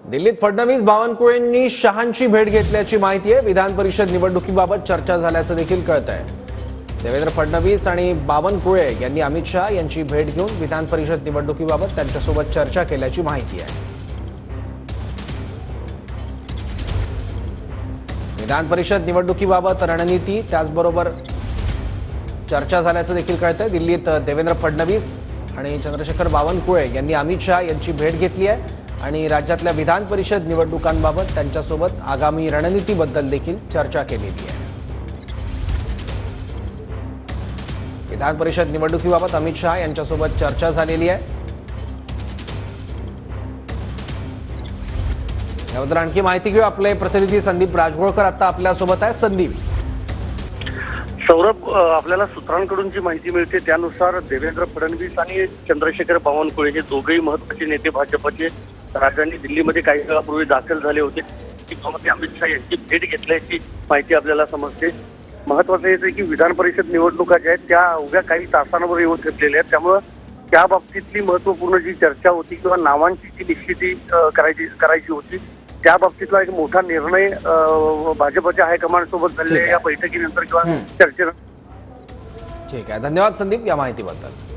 दिल्लीत फडणवीस बावनकुळेंनी शहांची भेट घेतल्याची माहिती आहे। विधान परिषद निवडणुकीबाबत चर्चा झाल्याचं देखील कळतंय। देवेंद्र फडणवीस आणि बावनकुळे यांनी अमित शहा यांची भेट घेऊन विधान परिषद निवडणुकीबाबत त्यांच्यासोबत चर्चा केल्याची माहिती आहे। विधान परिषद निवडणुकीबाबत रणनीती त्याचबरोबर चर्चा झाल्याचं देखील कळतंय। दिल्लीत देवेंद्र फडणवीस आणि चंद्रशेखर बावनकुळे यांनी अमित शहा यांची भेट घेतली आहे आणि राज्यातल्या विधान परिषद निवडणुकांबाबत त्यांच्यासोबत आगामी रणनीतीबद्दल देखील चर्चा केलेली आहे। विधान परिषद निवडणुकीबाबत अमित शहा यांच्यासोबत चर्चा झालेली आहे। याबद्दल आणखी माहिती घेऊ। आपले प्रतिनिधी संदीप राजगोळकर आता आपल्यासोबत आहे। संदीप, सौरभ, आपल्याला सूत्रांकडून जी माहिती मिळते त्यानुसार देवेंद्र फडणवीस आणि चंद्रशेखर बावनकुळे हे दोघेही महत्त्वाचे नेते भाजपचे राजधानी दिल्लीमध्ये काही काळापूर्वी दाखल झाले होते। अमित शहा यांची भेट घेतल्याची माहिती आपल्याला समजते। महत्त्वाचं आहे की विधान परिषद निवडणुका ज्या आहेत त्या उद्या काही तासांवर येऊन ठेपलेल्या आहेत, त्यामुळे त्या बाबतीतली महत्त्वपूर्ण जी चर्चा होती किंवा नावांची जी निश्चिती करायची होती त्या बाबतीतला एक मोठा निर्णय भाजपच्या हायकमांड सोबत झालेल्या या बैठकीनंतर किंवा चर्चेनंतर। ठीक आहे, धन्यवाद संदीप या माहितीबद्दल।